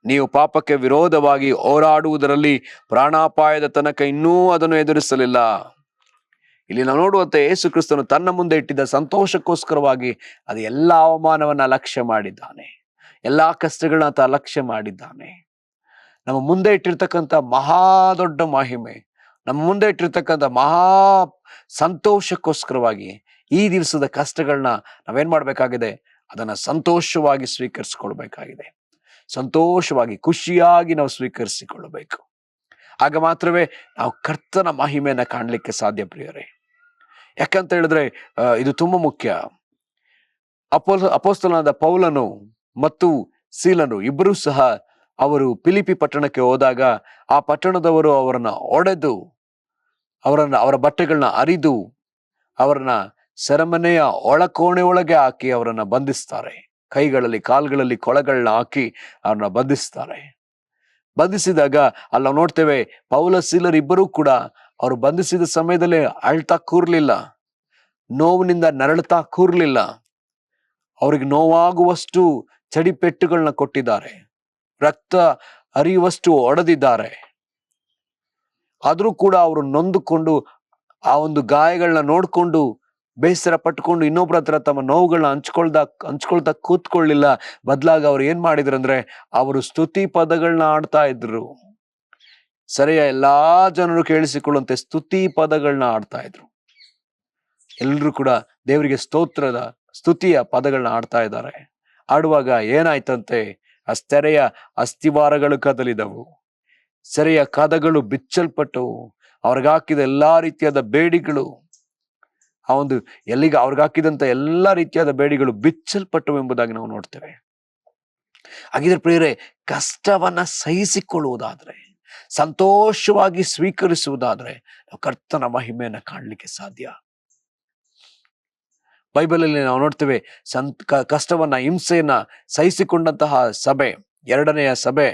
ನೀವು ಪಾಪಕ್ಕೆ ವಿರೋಧವಾಗಿ ಹೋರಾಡುವುದರಲ್ಲಿ ಪ್ರಾಣಾಪಾಯದ ತನಕ ಇನ್ನೂ ಅದನ್ನು ಎದುರಿಸಲಿಲ್ಲ. ಇಲ್ಲಿ ನಾವು ನೋಡುವಂತೆ ಯೇಸು ಕ್ರಿಸ್ತನು ತನ್ನ ಮುಂದೆ ಇಟ್ಟಿದ್ದ ಸಂತೋಷಕ್ಕೋಸ್ಕರವಾಗಿ ಅದು ಎಲ್ಲಾ ಅವಮಾನವನ್ನ ಲಕ್ಷ್ಯ ಮಾಡಿದ್ದಾನೆ, ಎಲ್ಲಾ ಕಷ್ಟಗಳನ್ನ ಆತ ಲಕ್ಷ್ಯ ಮಾಡಿದ್ದಾನೆ. ನಮ್ಮ ಮುಂದೆ ಇಟ್ಟಿರ್ತಕ್ಕಂಥ ಮಹಾ ದೊಡ್ಡ ಮಹಿಮೆ, ನಮ್ಮ ಮುಂದೆ ಇಟ್ಟಿರ್ತಕ್ಕಂಥ ಮಹಾ ಸಂತೋಷಕ್ಕೋಸ್ಕರವಾಗಿ ಈ ದಿವಸದ ಕಷ್ಟಗಳನ್ನ ನಾವೇನ್ ಮಾಡ್ಬೇಕಾಗಿದೆ? ಅದನ್ನ ಸಂತೋಷವಾಗಿ ಸ್ವೀಕರಿಸಿಕೊಳ್ಬೇಕಾಗಿದೆ. ಸಂತೋಷವಾಗಿ, ಖುಷಿಯಾಗಿ ನಾವು ಸ್ವೀಕರಿಸಿಕೊಳ್ಳಬೇಕು. ಆಗ ಮಾತ್ರವೇ ನಾವು ಕರ್ತನ ಮಹಿಮೆಯನ್ನ ಕಾಣಲಿಕ್ಕೆ ಸಾಧ್ಯ ಪ್ರಿಯರೇ. ಯಾಕಂತ ಹೇಳಿದ್ರೆ ಇದು ತುಂಬಾ ಮುಖ್ಯ. ಅಪೊಸ್ತಲನಾದ ಪೌಲನು ಮತ್ತು ಸೀಲನು ಇಬ್ಬರೂ ಸಹ ಅವರು ಫಿಲಿಪಿ ಪಟ್ಟಣಕ್ಕೆ ಹೋದಾಗ ಆ ಪಟ್ಟಣದವರು ಅವರನ್ನ ಹೊಡೆದು ಅವರ ಬಟ್ಟೆಗಳನ್ನ ಹರಿದು ಅವರನ್ನ ಸೆರೆಮನೆಯ ಒಳಕೋಣೆ ಒಳಗೆ ಹಾಕಿ ಅವರನ್ನ ಬಂಧಿಸ್ತಾರೆ. ಕೈಗಳಲ್ಲಿ ಕಾಲ್ಗಳಲ್ಲಿ ಕೊಳಗಳನ್ನ ಹಾಕಿ ಅವ್ರನ್ನ ಬಂಧಿಸ್ತಾರೆ. ಬಂಧಿಸಿದಾಗ ಅಲ್ಲಿ ನಾವು ನೋಡ್ತೇವೆ, ಪೌಲ ಸೀಲರ್ ಇಬ್ಬರೂ ಕೂಡ ಅವರು ಬಂಧಿಸಿದ ಸಮಯದಲ್ಲಿ ಅಳ್ತಾ ಕೂರ್ಲಿಲ್ಲ, ನೋವಿನಿಂದ ನರಳುತ್ತಾ ಕೂರ್ಲಿಲ್ಲ. ಅವ್ರಿಗೆ ನೋವಾಗುವಷ್ಟು ಚಡಿಪೆಟ್ಟುಗಳನ್ನ ಕೊಟ್ಟಿದ್ದಾರೆ, ರಕ್ತ ಹರಿಯುವಷ್ಟು ಹೊಡೆದಿದ್ದಾರೆ. ಆದ್ರೂ ಕೂಡ ಅವರು ನೊಂದುಕೊಂಡು ಆ ಒಂದು ಗಾಯಗಳನ್ನ ನೋಡ್ಕೊಂಡು ಬೇಸರ ಪಟ್ಕೊಂಡು ಇನ್ನೊಬ್ರ ಹತ್ರ ತಮ್ಮ ನೋವುಗಳನ್ನ ಹಂಚ್ಕೊಳ್ತಾ ಕೂತ್ಕೊಳ್ಳಿಲ್ಲ. ಬದಲಾಗಿ ಅವ್ರು ಏನ್ ಮಾಡಿದ್ರಂದ್ರೆ ಅವರು ಸ್ತುತಿ ಪದಗಳನ್ನ ಆಡ್ತಾ ಇದ್ರು. ಸರಿಯ ಎಲ್ಲಾ ಜನರು ಕೇಳಿಸಿಕೊಳ್ಳುವಂತೆ ಸ್ತುತಿ ಪದಗಳನ್ನ ಆಡ್ತಾ ಇದ್ರು. ಎಲ್ರು ಕೂಡ ದೇವರಿಗೆ ಸ್ತುತಿಯ ಪದಗಳನ್ನ ಆಡ್ತಾ ಇದ್ದಾರೆ. ಆಡುವಾಗ ಏನಾಯ್ತಂತೆ, ಆ ಸೆರೆಯ ಅಸ್ಥಿವಾರಗಳು ಕದಲಿದವು, ಸೆರೆಯ ಕದಗಳು ಬಿಚ್ಚಲ್ಪಟ್ಟು ಅವ್ರಿಗಾಕಿದ ಎಲ್ಲಾ ರೀತಿಯಾದ ಬೇಡಿಗಳು, ಆ ಒಂದು ಅವ್ರಿಗೆ ಹಾಕಿದಂತ ಎಲ್ಲಾ ರೀತಿಯಾದ ಬೇಡಿಗಳು ಬಿಚ್ಚಲ್ಪಟ್ಟವು ಎಂಬುದಾಗಿ ನಾವು ನೋಡ್ತೇವೆ. ಹಾಗಿದ್ರೆ ಪ್ರಿಯರೇ, ಕಷ್ಟವನ್ನ ಸಹಿಸಿಕೊಳ್ಳುವುದಾದ್ರೆ, ಸಂತೋಷವಾಗಿ ಸ್ವೀಕರಿಸುವುದಾದ್ರೆ ನಾವು ಕರ್ತನ ಮಹಿಮೆಯನ್ನ ಕಾಣಲಿಕ್ಕೆ ಸಾಧ್ಯ. ಬೈಬಲಲ್ಲಿ ನಾವು ನೋಡ್ತೇವೆ, ಕಷ್ಟವನ್ನ ಹಿಂಸೆಯನ್ನ ಸಹಿಸಿಕೊಂಡಂತಹ ಸಭೆ, ಎರಡನೆಯ ಸಭೆ,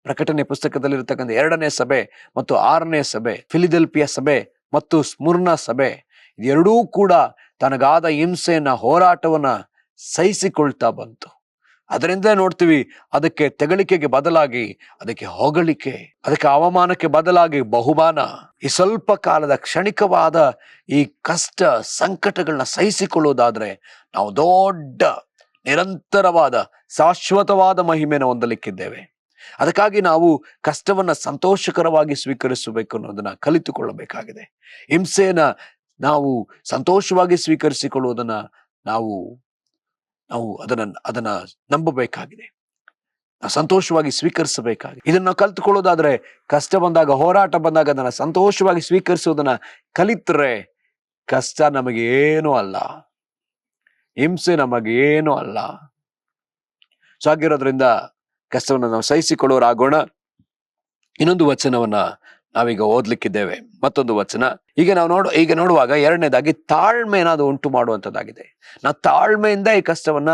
ಪ್ರಕಟಣೆ ಪುಸ್ತಕದಲ್ಲಿರ್ತಕ್ಕಂಥ ಎರಡನೇ ಸಭೆ ಮತ್ತು ಆರನೇ ಸಭೆ, ಫಿಲಿಡೆಲ್ಫಿಯ ಸಭೆ ಮತ್ತು ಸ್ಮುರ್ನ ಸಭೆ, ಎರಡೂ ಕೂಡ ತನಗಾದ ಹಿಂಸೆಯನ್ನ, ಹೋರಾಟವನ್ನ ಸಹಿಸಿಕೊಳ್ತಾ ಬಂತು. ಅದರಿಂದ ನೋಡ್ತೀವಿ, ಅದಕ್ಕೆ ತೆಗಳಿಕೆಗೆ ಬದಲಾಗಿ ಅದಕ್ಕೆ ಹೊಗಳಿಕೆ, ಅದಕ್ಕೆ ಅವಮಾನಕ್ಕೆ ಬದಲಾಗಿ ಬಹುಮಾನ. ಈ ಸ್ವಲ್ಪ ಕಾಲದ ಕ್ಷಣಿಕವಾದ ಈ ಕಷ್ಟ ಸಂಕಟಗಳನ್ನ ಸಹಿಸಿಕೊಳ್ಳುವುದಾದ್ರೆ ನಾವು ದೊಡ್ಡ ನಿರಂತರವಾದ ಶಾಶ್ವತವಾದ ಮಹಿಮೆಯನ್ನು ಹೊಂದಲಿಕ್ಕಿದ್ದೇವೆ. ಅದಕ್ಕಾಗಿ ನಾವು ಕಷ್ಟವನ್ನ ಸಂತೋಷಕರವಾಗಿ ಸ್ವೀಕರಿಸಬೇಕು ಅನ್ನೋದನ್ನ ಕಲಿತುಕೊಳ್ಳಬೇಕಾಗಿದೆ. ಹಿಂಸೆಯನ್ನ ನಾವು ಸಂತೋಷವಾಗಿ ಸ್ವೀಕರಿಸಿಕೊಳ್ಳುವುದನ್ನ ನಾವು ಅದನ್ನ ನಂಬಬೇಕಾಗಿದೆ, ಸಂತೋಷವಾಗಿ ಸ್ವೀಕರಿಸಬೇಕಾಗಿದೆ. ಇದನ್ನ ನಾವು ಕಲಿತುಕೊಳ್ಳೋದಾದ್ರೆ, ಕಷ್ಟ ಬಂದಾಗ, ಹೋರಾಟ ಬಂದಾಗ ಅದನ್ನ ಸಂತೋಷವಾಗಿ ಸ್ವೀಕರಿಸುವುದನ್ನ ಕಲಿತರೆ ಕಷ್ಟ ನಮಗೇನು ಅಲ್ಲ, ಹಿಂಸೆ ನಮಗೇನು ಅಲ್ಲ. ಸೊ ಹಾಗಿರೋದ್ರಿಂದ ಕಷ್ಟವನ್ನ ನಾವು ಸಹಿಸಿಕೊಳ್ಳೋರಾಗೋಣ. ಇನ್ನೊಂದು ವಚನವನ್ನ ನಾವೀಗ ಓದ್ಲಿಕ್ಕಿದ್ದೇವೆ, ಮತ್ತೊಂದು ವಚನ. ಈಗ ನೋಡುವಾಗ ಎರಡನೇದಾಗಿ ತಾಳ್ಮೆನ ಅದು ಉಂಟು ಮಾಡುವಂಥದ್ದಾಗಿದೆ. ನಾವು ತಾಳ್ಮೆಯಿಂದ ಈ ಕಷ್ಟವನ್ನ,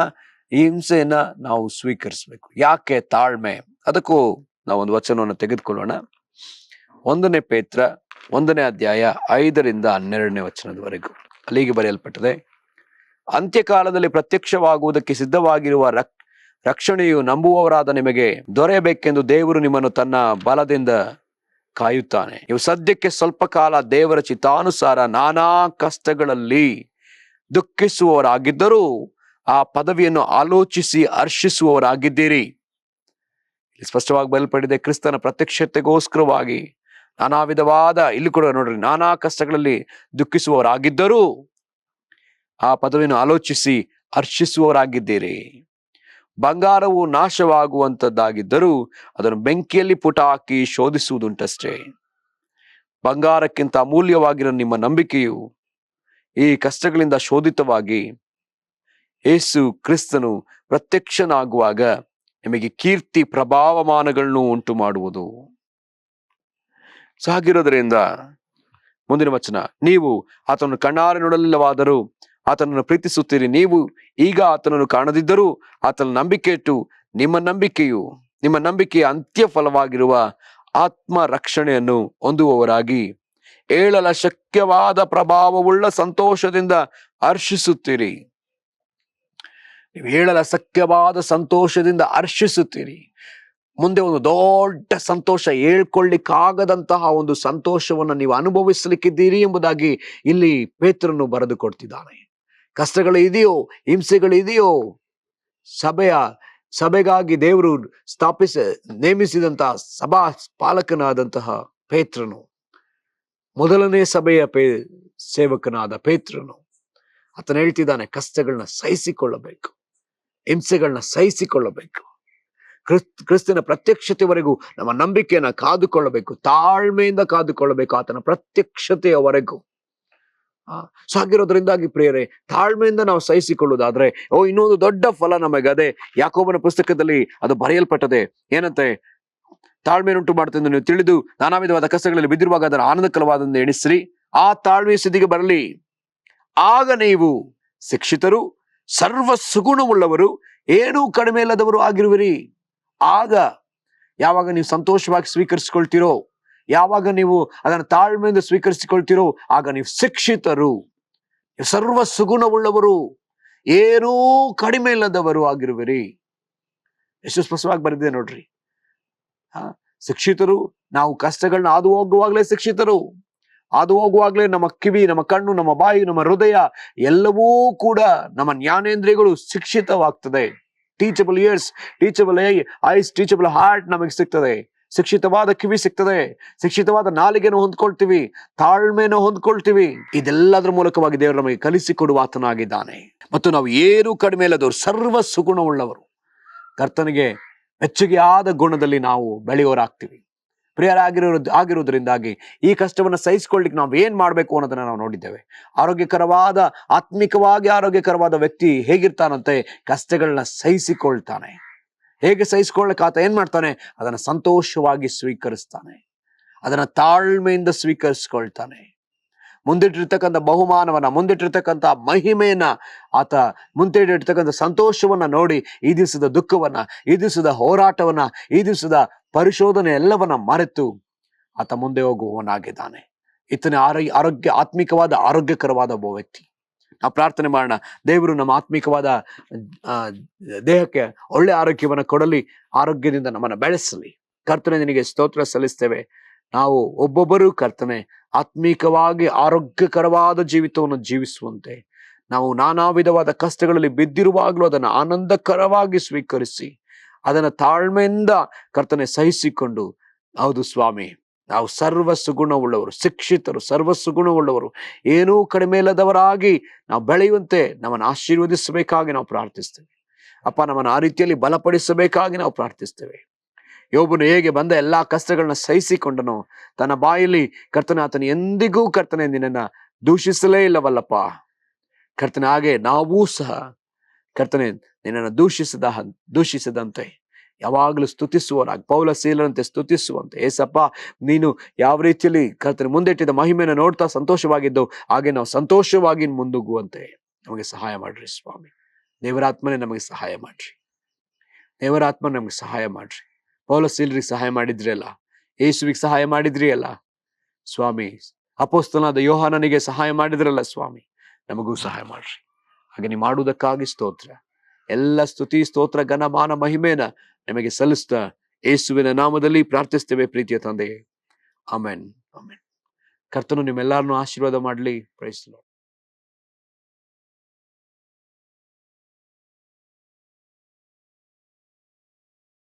ಈ ಹಿಂಸೆಯನ್ನ ನಾವು ಸ್ವೀಕರಿಸಬೇಕು. ಯಾಕೆ ತಾಳ್ಮೆ? ಅದಕ್ಕೂ ನಾವು ಒಂದು ವಚನವನ್ನು ತೆಗೆದುಕೊಳ್ಳೋಣ. 1 ಪೇತ್ರ 1ನೇ ಅಧ್ಯಾಯ 5ರಿಂದ 12ನೇ ವಚನದವರೆಗೂ. ಅಲ್ಲಿಗೆ ಬರೆಯಲ್ಪಟ್ಟದೆ, ಅಂತ್ಯಕಾಲದಲ್ಲಿ ಪ್ರತ್ಯಕ್ಷವಾಗುವುದಕ್ಕೆ ಸಿದ್ಧವಾಗಿರುವ ರಕ್ಷಣೆಯು ನಂಬುವವರಾದ ನಿಮಗೆ ದೊರೆಯಬೇಕೆಂದು ದೇವರು ನಿಮ್ಮನ್ನು ತನ್ನ ಬಲದಿಂದ ಕಾಯುತ್ತಾನೆ. ನೀವು ಸದ್ಯಕ್ಕೆ ಸ್ವಲ್ಪ ಕಾಲ ದೇವರ ಚಿತ್ತಾನುಸಾರ ನಾನಾ ಕಷ್ಟಗಳಲ್ಲಿ ದುಃಖಿಸುವವರಾಗಿದ್ದರೂ ಆ ಪದವಿಯನ್ನು ಆಲೋಚಿಸಿ ಹರ್ಷಿಸುವವರಾಗಿದ್ದೀರಿ. ಇಲ್ಲಿ ಸ್ಪಷ್ಟವಾಗಿ ಬಯಲ್ಪಟ್ಟಿದೆ, ಕ್ರಿಸ್ತನ ಪ್ರತ್ಯಕ್ಷತೆಗೋಸ್ಕರವಾಗಿ ನಾನಾ ವಿಧವಾದ, ಇಲ್ಲಿ ಕೂಡ ನೋಡ್ರಿ, ನಾನಾ ಕಷ್ಟಗಳಲ್ಲಿ ದುಃಖಿಸುವವರಾಗಿದ್ದರೂ ಆ ಪದವಿಯನ್ನು ಆಲೋಚಿಸಿ ಹರ್ಷಿಸುವವರಾಗಿದ್ದೀರಿ. ಬಂಗಾರವು ನಾಶವಾಗುವಂಥದ್ದಾಗಿದ್ದರೂ ಅದನ್ನು ಬೆಂಕಿಯಲ್ಲಿ ಪುಟ ಹಾಕಿ ಶೋಧಿಸುವುದುಂಟಷ್ಟೇ. ಬಂಗಾರಕ್ಕಿಂತ ಅಮೂಲ್ಯವಾಗಿರೋ ನಿಮ್ಮ ನಂಬಿಕೆಯು ಈ ಕಷ್ಟಗಳಿಂದ ಶೋಧಿತವಾಗಿ ಯೇಸು ಕ್ರಿಸ್ತನು ಪ್ರತ್ಯಕ್ಷನಾಗುವಾಗ ನಿಮಗೆ ಕೀರ್ತಿ ಪ್ರಭಾವಮಾನಗಳನ್ನು ಉಂಟು ಮಾಡುವುದು. ಸಾಗಿರೋದ್ರಿಂದ ಮುಂದಿನ ವಚನ, ನೀವು ಆತನನ್ನು ಕಣ್ಣಾರೆ ನೋಡಲಿಲ್ಲವಾದರೂ ಆತನನ್ನು ಪ್ರೀತಿಸುತ್ತೀರಿ. ನೀವು ಈಗ ಆತನನ್ನು ಕಾಣದಿದ್ದರೂ ಆತನ ನಂಬಿಕೆ ಇಟ್ಟು ನಿಮ್ಮ ನಂಬಿಕೆಯ ಅಂತ್ಯ ಫಲವಾಗಿರುವ ಆತ್ಮ ರಕ್ಷಣೆಯನ್ನು ಹೊಂದುವವರಾಗಿ ಹೇಳಲ ಶಕ್ಯವಾದ ಪ್ರಭಾವವುಳ್ಳ ಸಂತೋಷದಿಂದ ಹರ್ಷಿಸುತ್ತೀರಿ. ನೀವು ಹೇಳಲ ಶಕ್ಯವಾದ ಸಂತೋಷದಿಂದ ಹರ್ಷಿಸುತ್ತೀರಿ. ಮುಂದೆ ಒಂದು ದೊಡ್ಡ ಸಂತೋಷ, ಹೇಳ್ಕೊಳ್ಳಿಕ್ಕಾಗದಂತಹ ಒಂದು ಸಂತೋಷವನ್ನು ನೀವು ಅನುಭವಿಸಲಿಕ್ಕಿದ್ದೀರಿ ಎಂಬುದಾಗಿ ಇಲ್ಲಿ ಪೇತ್ರನು ಬರೆದು ಕೊಡ್ತಿದ್ದಾನೆ. ಕಷ್ಟಗಳು ಇದೆಯೋ, ಹಿಂಸೆಗಳು ಇದೆಯೋ, ಸಭೆಗಾಗಿ ದೇವರು ನೇಮಿಸಿದಂತಹ ಸಭಾ ಪಾಲಕನಾದಂತಹ ಪೇತ್ರನು, ಮೊದಲನೇ ಸಭೆಯ ಸೇವಕನಾದ ಪೇತ್ರನು, ಆತನ ಹೇಳ್ತಿದ್ದಾನೆ, ಕಷ್ಟಗಳನ್ನ ಸಹಿಸಿಕೊಳ್ಳಬೇಕು, ಹಿಂಸೆಗಳನ್ನ ಸಹಿಸಿಕೊಳ್ಳಬೇಕು, ಕ್ರಿಸ್ತನ ಪ್ರತ್ಯಕ್ಷತೆವರೆಗೂ ನಮ್ಮ ನಂಬಿಕೆಯನ್ನ ಕಾದುಕೊಳ್ಳಬೇಕು, ತಾಳ್ಮೆಯಿಂದ ಕಾದುಕೊಳ್ಳಬೇಕು, ಆತನ ಪ್ರತ್ಯಕ್ಷತೆಯವರೆಗೂ. ಸೊ ಹಾಗಿರೋದ್ರಿಂದಾಗಿ ಪ್ರಿಯರೇ, ತಾಳ್ಮೆಯಿಂದ ನಾವು ಸಹಿಸಿಕೊಳ್ಳುವುದಾದ್ರೆ ಇನ್ನೊಂದು ದೊಡ್ಡ ಫಲ ನಮಗೆ ಅದೇ. ಯಾಕೋಬನ ಪುಸ್ತಕದಲ್ಲಿ ಅದು ಬರೆಯಲ್ಪಟ್ಟದೆ. ಏನಂತೆ? ತಾಳ್ಮೆಯನ್ನುಂಟು ಮಾಡುತ್ತೆಂದು ನೀವು ತಿಳಿದು ನಾನಾ ವಿಧವಾದ ಕಷ್ಟಗಳಲ್ಲಿ ಬಿದ್ದಿರುವಾಗ ಅದರ ಆನಂದಕರವಾದಂದು ಎಣಿಸ್ರಿ. ಆ ತಾಳ್ಮೆಯ ಸ್ಥಿತಿಗೆ ಬರಲಿ. ಆಗ ನೀವು ಶಿಕ್ಷಿತರು, ಸರ್ವ ಸುಗುಣವುಳ್ಳವರು, ಏನೂ ಕಡಿಮೆ ಇಲ್ಲದವರು ಆಗಿರುವಿರಿ. ಆಗ ಯಾವಾಗ ನೀವು ಸಂತೋಷವಾಗಿ ಸ್ವೀಕರಿಸಿಕೊಳ್ತೀರೋ, ಯಾವಾಗ ನೀವು ಅದನ್ನು ತಾಳ್ಮೆಯಿಂದ ಸ್ವೀಕರಿಸಿಕೊಳ್ತೀರೋ, ಆಗ ನೀವು ಶಿಕ್ಷಿತರು, ಸರ್ವ ಸುಗುಣವುಳ್ಳವರು, ಏನೂ ಕಡಿಮೆ ಇಲ್ಲದವರು ಆಗಿರುವಿರಿ. ಎಷ್ಟು ಸ್ಪಷ್ಟವಾಗಿ ಬರೆದಿದೆ ನೋಡ್ರಿ. ಶಿಕ್ಷಿತರು, ನಾವು ಕಷ್ಟಗಳನ್ನ ಹಾದು ಹೋಗುವಾಗ್ಲೇ ಶಿಕ್ಷಿತರು. ಹಾದು ಹೋಗುವಾಗ್ಲೇ ನಮ್ಮ ಕಿವಿ, ನಮ್ಮ ಕಣ್ಣು, ನಮ್ಮ ಬಾಯಿ, ನಮ್ಮ ಹೃದಯ ಎಲ್ಲವೂ ಕೂಡ, ನಮ್ಮ ಜ್ಞಾನೇಂದ್ರಿಯಗಳು ಶಿಕ್ಷಿತವಾಗ್ತದೆ. ಟೀಚಬಲ್ ಇಯರ್ಸ್, ಟೀಚಬಲ್ ಐಸ್, ಟೀಚಬಲ್ ಹಾರ್ಟ್ ನಮಗೆ ಸಿಗ್ತದೆ. ಶಿಕ್ಷಿತವಾದ ಕಿವಿ ಸಿಗ್ತದೆ, ಶಿಕ್ಷಿತವಾದ ನಾಲಿಗೆಯನ್ನು ಹೊಂದ್ಕೊಳ್ತೀವಿ, ತಾಳ್ಮೆಯನ್ನು ಹೊಂದ್ಕೊಳ್ತೀವಿ. ಇದೆಲ್ಲದರ ಮೂಲಕವಾಗಿ ದೇವರು ನಮಗೆ ಕಲಿಸಿಕೊಡುವ ಆತನಾಗಿದ್ದಾನೆ. ಮತ್ತು ನಾವು ಏನೂ ಕಡಿಮೆ ಇಲ್ಲದವರು, ಸರ್ವ ಸುಗುಣವುಳ್ಳವರು, ಕರ್ತನಿಗೆ ಮೆಚ್ಚುಗೆ ಆದ ಗುಣದಲ್ಲಿ ನಾವು ಬೆಳೆಯೋರಾಗ್ತೀವಿ. ಆಗಿರೋದ್ರಿಂದಾಗಿ ಈ ಕಷ್ಟವನ್ನು ಸಹಿಸಿಕೊಳ್ಳಿಕ್ಕೆ ನಾವು ಏನ್ ಮಾಡ್ಬೇಕು ಅನ್ನೋದನ್ನ ನಾವು ನೋಡಿದ್ದೇವೆ. ಆತ್ಮಿಕವಾಗಿ ಆರೋಗ್ಯಕರವಾದ ವ್ಯಕ್ತಿ ಹೇಗಿರ್ತಾನಂತೆ? ಕಷ್ಟಗಳನ್ನ ಸಹಿಸಿಕೊಳ್ತಾನೆ. ಹೇಗೆ ಸಹಿಸಿಕೊಳ್ಳಕ್ಕೆ ಆತ ಏನ್ ಮಾಡ್ತಾನೆ? ಅದನ್ನ ಸಂತೋಷವಾಗಿ ಸ್ವೀಕರಿಸ್ತಾನೆ, ಅದನ್ನ ತಾಳ್ಮೆಯಿಂದ ಸ್ವೀಕರಿಸ್ಕೊಳ್ತಾನೆ. ಮುಂದಿಟ್ಟಿರ್ತಕ್ಕಂಥ ಬಹುಮಾನವನ್ನ, ಮುಂದಿಟ್ಟಿರ್ತಕ್ಕಂಥ ಮಹಿಮೆಯನ್ನ, ಆತ ಮುಂದಿಟ್ಟಿರ್ತಕ್ಕಂಥ ಸಂತೋಷವನ್ನ ನೋಡಿ ಈ ದಿವಸದ ದುಃಖವನ್ನ, ಈ ದಿವಸದ ಹೋರಾಟವನ್ನ, ಈ ದಿವಸದ ಪರಿಶೋಧನೆ ಎಲ್ಲವನ್ನ ಮರೆತು ಆತ ಮುಂದೆ ಹೋಗುವವನಾಗಿದ್ದಾನೆ. ಇತನೇ ಆತ್ಮಿಕವಾದ ಆರೋಗ್ಯಕರವಾದ ಒಬ್ಬ ವ್ಯಕ್ತಿ. ನಾವು ಪ್ರಾರ್ಥನೆ ಮಾಡೋಣ. ದೇವರು ನಮ್ಮ ಆತ್ಮಿಕವಾದ ದೇಹಕ್ಕೆ ಒಳ್ಳೆ ಆರೋಗ್ಯವನ್ನ ಕೊಡಲಿ, ಆರೋಗ್ಯದಿಂದ ನಮ್ಮನ್ನ ಬೆಳೆಸಲಿ. ಕರ್ತನೆ, ನಿನಗೆ ಸ್ತೋತ್ರ ಸಲ್ಲಿಸ್ತೇವೆ. ನಾವು ಒಬ್ಬೊಬ್ಬರು ಕರ್ತನೆ ಆತ್ಮಿಕವಾಗಿ ಆರೋಗ್ಯಕರವಾದ ಜೀವಿತವನ್ನು ಜೀವಿಸುವಂತೆ, ನಾವು ನಾನಾ ವಿಧವಾದ ಕಷ್ಟಗಳಲ್ಲಿ ಬಿದ್ದಿರುವಾಗಲೂ ಅದನ್ನು ಆನಂದಕರವಾಗಿ ಸ್ವೀಕರಿಸಿ, ಅದನ್ನು ತಾಳ್ಮೆಯಿಂದ ಕರ್ತನೆ ಸಹಿಸಿಕೊಂಡು, ಹೌದು ಸ್ವಾಮಿ, ನಾವು ಸರ್ವ ಸುಗುಣವುಳ್ಳವರು, ಶಿಕ್ಷಿತರು, ಸರ್ವ ಸುಗುಣವುಳ್ಳವರು, ಏನೂ ಕಡಿಮೆ ಇಲ್ಲದವರಾಗಿ ನಾವು ಬೆಳೆಯುವಂತೆ ನಮ್ಮನ್ನು ಆಶೀರ್ವದಿಸಬೇಕಾಗಿ ನಾವು ಪ್ರಾರ್ಥಿಸ್ತೇವೆ. ಅಪ್ಪ, ನಮ್ಮನ್ನು ಆ ರೀತಿಯಲ್ಲಿ ಬಲಪಡಿಸಬೇಕಾಗಿ ನಾವು ಪ್ರಾರ್ಥಿಸ್ತೇವೆ. ಯೋಬನು ಹೇಗೆ ಬಂದ ಎಲ್ಲಾ ಕಷ್ಟಗಳನ್ನ ಸಹಿಸಿಕೊಂಡನು, ತನ್ನ ಬಾಯಲ್ಲಿ ಕರ್ತನೆ ಆತನು ಎಂದಿಗೂ ಕರ್ತನೆ ನಿನ್ನನ್ನ ದೂಷಿಸಲೇ ಇಲ್ಲವಲ್ಲಪ್ಪ ಕರ್ತನೆ. ಹಾಗೆ ನಾವೂ ಸಹ ಕರ್ತನೆ ನಿನ್ನನ್ನು ದೂಷಿಸದಂತೆ ಯಾವಾಗಲೂ ಸ್ತುತಿಸುವರಾಗಿ, ಪೌಲ ಶೀಲರಂತೆ ಸ್ತುತಿಸುವಂತೆ. ಏಸಪ್ಪ, ನೀನು ಯಾವ ರೀತಿಯಲ್ಲಿ ಕರ್ತನೆ ಮುಂದಿಟ್ಟಿದ್ದ ಮಹಿಮೆಯನ್ನು ನೋಡ್ತಾ ಸಂತೋಷವಾಗಿದ್ದು, ಹಾಗೆ ನಾವು ಸಂತೋಷವಾಗಿ ಮುಂದುಗುವಂತೆ ನಮಗೆ ಸಹಾಯ ಮಾಡ್ರಿ ಸ್ವಾಮಿ. ದೇವರಾತ್ಮನೇ ನಮಗೆ ಸಹಾಯ ಮಾಡ್ರಿ, ದೇವರಾತ್ಮ ನಮಗೆ ಸಹಾಯ ಮಾಡ್ರಿ. ಪೌಲ ಶೀಲರಿಗೆ ಸಹಾಯ ಮಾಡಿದ್ರಿ ಅಲ್ಲ, ಯೇಸುವಿಗೆ ಸಹಾಯ ಮಾಡಿದ್ರಿ ಅಲ್ಲ ಸ್ವಾಮಿ, ಅಪೊಸ್ತಲನಾದ ಯೋಹಾನನಿಗೆ ಸಹಾಯ ಮಾಡಿದ್ರಲ್ಲ ಸ್ವಾಮಿ, ನಮಗೂ ಸಹಾಯ ಮಾಡ್ರಿ. ಹಾಗೆ ನೀವು ಮಾಡುವುದಕ್ಕಾಗಿ ಸ್ತೋತ್ರ. ಎಲ್ಲ ಸ್ತುತಿ, ಸ್ತೋತ್ರ, ಘನಮಾನ, ಮಹಿಮೇನ ನಮಗೆ ಸಲ್ಲಿಸ್ತಾ ಯೇಸುವಿನ ನಾಮದಲ್ಲಿ ಪ್ರಾರ್ಥಿಸ್ತೇವೆ ಪ್ರೀತಿಯ ತಂದೆಯೇ. Amen, amen. ಕರ್ತನು ನಿಮ್ಮೆಲ್ಲರನ್ನು ಆಶೀರ್ವಾದ ಮಾಡಲಿ. Praise the lord.